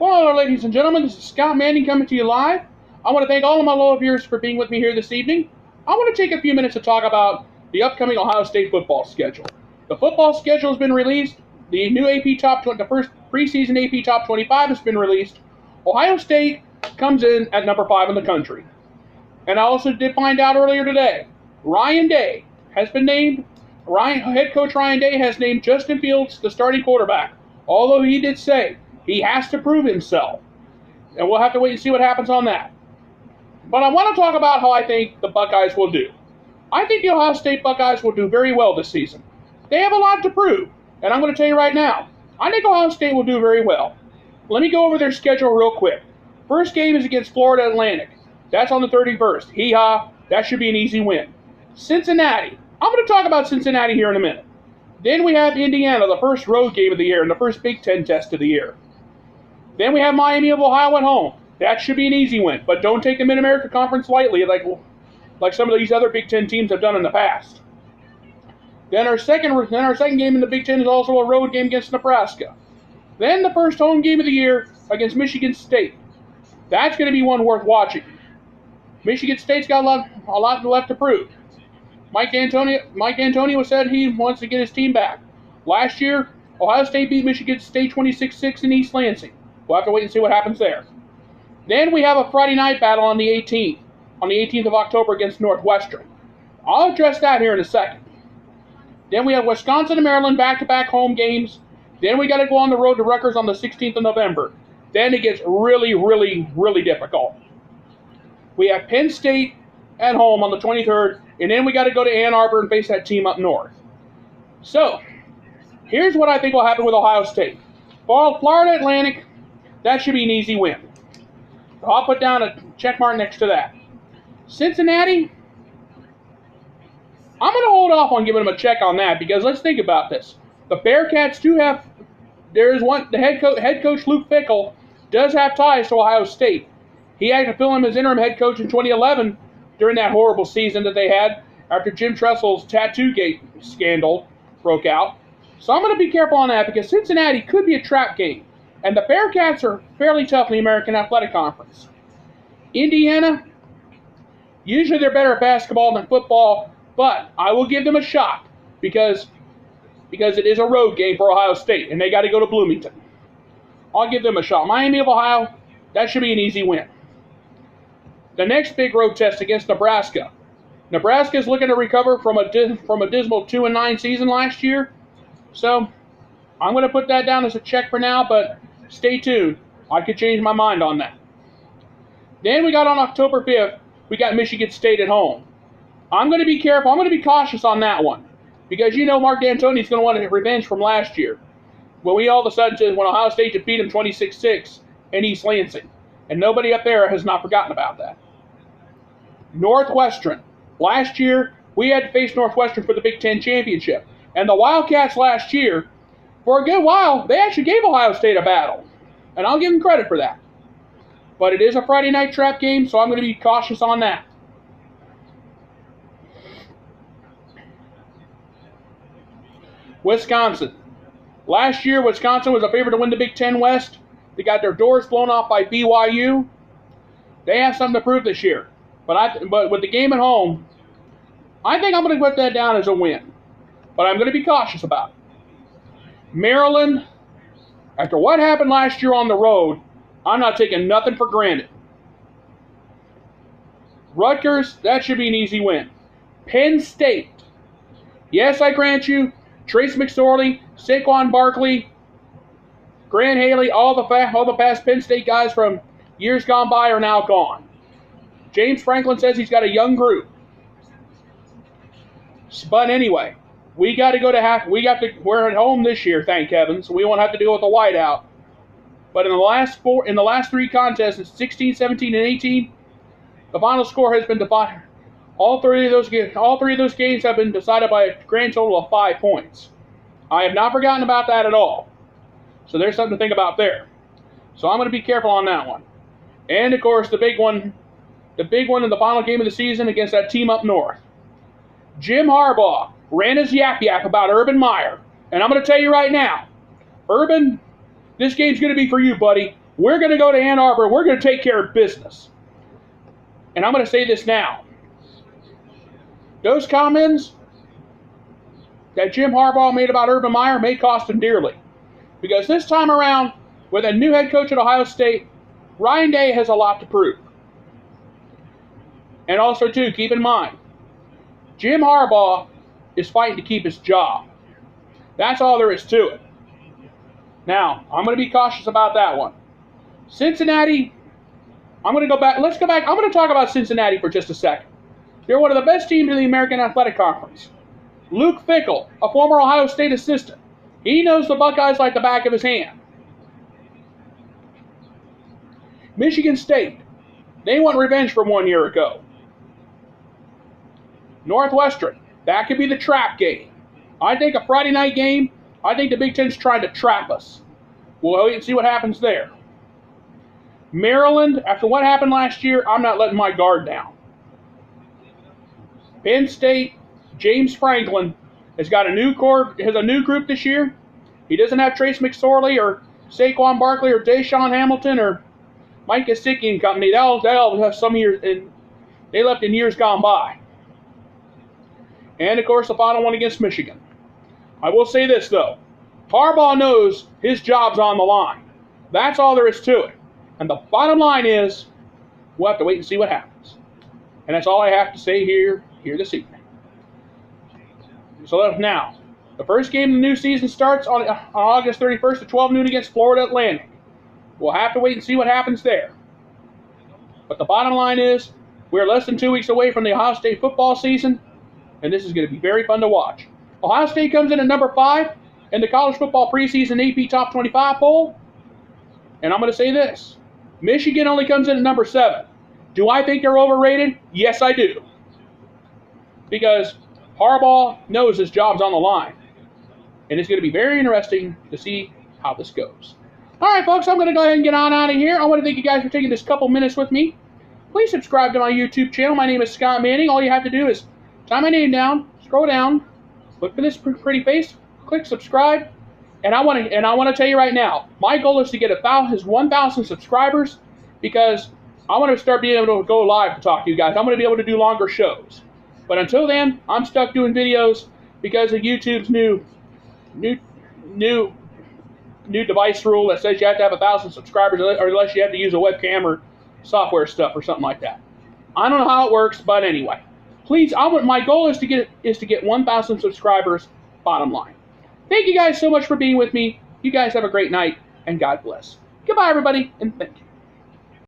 Well, hello, ladies and gentlemen. This is Scott Manning coming to you live. I want to thank all of my loyal viewers for being with me here this evening. I want to take a few minutes to talk about the upcoming Ohio State football schedule. The football schedule has been released. The new AP Top 20, the first preseason AP Top 25 has been released. Ohio State comes in at number 5 in the country. And I also did find out earlier today, Ryan Day has been named. Head coach Ryan Day has named Justin Fields the starting quarterback. Although he did say he has to prove himself. And we'll have to wait and see what happens on that. But I want to talk about how I think the Buckeyes will do. I think the Ohio State Buckeyes will do very well this season. They have a lot to prove. And I'm going to tell you right now, I think Ohio State will do very well. Let me go over their schedule real quick. First game is against Florida Atlantic. That's on the 31st. Hee-haw, that should be an easy win. Cincinnati. I'm going to talk about Cincinnati here in a minute. Then we have Indiana, the first road game of the year and the first Big Ten test of the year. Then we have Miami of Ohio at home. That should be an easy win, but don't take the Mid-America Conference lightly like some of these other Big Ten teams have done in the past. Then our second game in the Big Ten is also a road game against Nebraska. Then the first home game of the year against Michigan State. That's going to be one worth watching. Michigan State's got a lot left to prove. Mike D'Antonio said he wants to get his team back. Last year, Ohio State beat Michigan State 26-6 in East Lansing. We'll have to wait and see what happens there. Then we have a Friday night battle on the 18th of October against Northwestern. I'll address that here in a second. Then we have Wisconsin and Maryland back-to-back home games. Then we got to go on the road to Rutgers on the 16th of November. Then it gets really, really, really difficult. We have Penn State at home on the 23rd, and then we got to go to Ann Arbor and face that team up north. So, here's what I think will happen with Ohio State. Florida Atlantic, that should be an easy win. I'll put down a check mark next to that. Cincinnati, I'm going to hold off on giving them a check on that because let's think about this. The Bearcats do have, the head coach Luke Fickell does have ties to Ohio State. He had to fill him as interim head coach in 2011 during that horrible season that they had after Jim Tressel's tattoo gate scandal broke out. So I'm going to be careful on that because Cincinnati could be a trap game. And the Bearcats are fairly tough in the American Athletic Conference. Indiana, usually they're better at basketball than football, but I will give them a shot because it is a road game for Ohio State, and they got to go to Bloomington. I'll give them a shot. Miami of Ohio, that should be an easy win. The next big road test against Nebraska. Nebraska is looking to recover from a dismal 2-9 season last year, so I'm going to put that down as a check for now, but stay tuned. I could change my mind on that. Then we got on October 5th, we got Michigan State at home. I'm going to be careful. I'm going to be cautious on that one because you know Mark D'Antoni is going to want revenge from last year when we all of a sudden said when Ohio State defeated him 26-6 in East Lansing. And nobody up there has not forgotten about that. Northwestern. Last year, we had to face Northwestern for the Big Ten championship. And the Wildcats last year, for a good while, they actually gave Ohio State a battle. And I'll give them credit for that. But it is a Friday night trap game, so I'm going to be cautious on that. Wisconsin. Last year, Wisconsin was a favorite to win the Big Ten West. They got their doors blown off by BYU. They have something to prove this year. But with the game at home, I think I'm going to put that down as a win. But I'm going to be cautious about it. Maryland, after what happened last year on the road, I'm not taking nothing for granted. Rutgers, that should be an easy win. Penn State. Yes, I grant you, Trace McSorley, Saquon Barkley, Grant Haley, all the past Penn State guys from years gone by are now gone. James Franklin says he's got a young group. But anyway, we're at home this year, thank heavens. So we won't have to deal with the whiteout. But in the last three contests, it's 16, 17, and 18, the final score has been divided. All three of those games have been decided by a grand total of 5 points. I have not forgotten about that at all. So there's something to think about there. So I'm going to be careful on that one. And of course, the big one in the final game of the season against that team up north. Jim Harbaugh ran his yap about Urban Meyer. And I'm going to tell you right now, Urban, this game's going to be for you, buddy. We're going to go to Ann Arbor. We're going to take care of business. And I'm going to say this now. Those comments that Jim Harbaugh made about Urban Meyer may cost him dearly. Because this time around, with a new head coach at Ohio State, Ryan Day has a lot to prove. And also, too, keep in mind, Jim Harbaugh is fighting to keep his job. That's all there is to it. Now, I'm going to be cautious about that one. Cincinnati, I'm going to go back. Let's go back. I'm going to talk about Cincinnati for just a second. They're one of the best teams in the American Athletic Conference. Luke Fickell, a former Ohio State assistant, he knows the Buckeyes like the back of his hand. Michigan State, they want revenge from 1 year ago. Northwestern, that could be the trap game. I think a Friday night game, I think the Big Ten's trying to trap us. We'll wait and see what happens there. Maryland, after what happened last year, I'm not letting my guard down. Penn State, James Franklin has got a new group this year. He doesn't have Trace McSorley or Saquon Barkley or Deshaun Hamilton or Mike Gesicki and company. They'll have some years, and they left in years gone by. And, of course, the final one against Michigan. I will say this, though. Harbaugh knows his job's on the line. That's all there is to it. And the bottom line is, we'll have to wait and see what happens. And that's all I have to say here this evening. So now, the first game of the new season starts on August 31st at 12 noon against Florida Atlantic. We'll have to wait and see what happens there. But the bottom line is, we're less than 2 weeks away from the Ohio State football season, and this is going to be very fun to watch. Ohio State comes in at number 5 in the college football preseason AP Top 25 poll. And I'm going to say this. Michigan only comes in at number 7. Do I think they're overrated? Yes, I do. Because Harbaugh knows his job's on the line. And it's going to be very interesting to see how this goes. All right, folks, I'm going to go ahead and get on out of here. I want to thank you guys for taking this couple minutes with me. Please subscribe to my YouTube channel. My name is Scott Manning. All you have to do is type my name down, scroll down, look for this pretty face, click subscribe, and I want to tell you right now, my goal is to get 1,000 subscribers because I want to start being able to go live to talk to you guys. I'm going to be able to do longer shows. But until then, I'm stuck doing videos because of YouTube's new device rule that says you have to have 1,000 subscribers or unless you have to use a webcam or software stuff or something like that. I don't know how it works, but anyway. Please, my goal is to get 1,000 subscribers, bottom line. Thank you guys so much for being with me. You guys have a great night, and God bless. Goodbye, everybody, and thank you.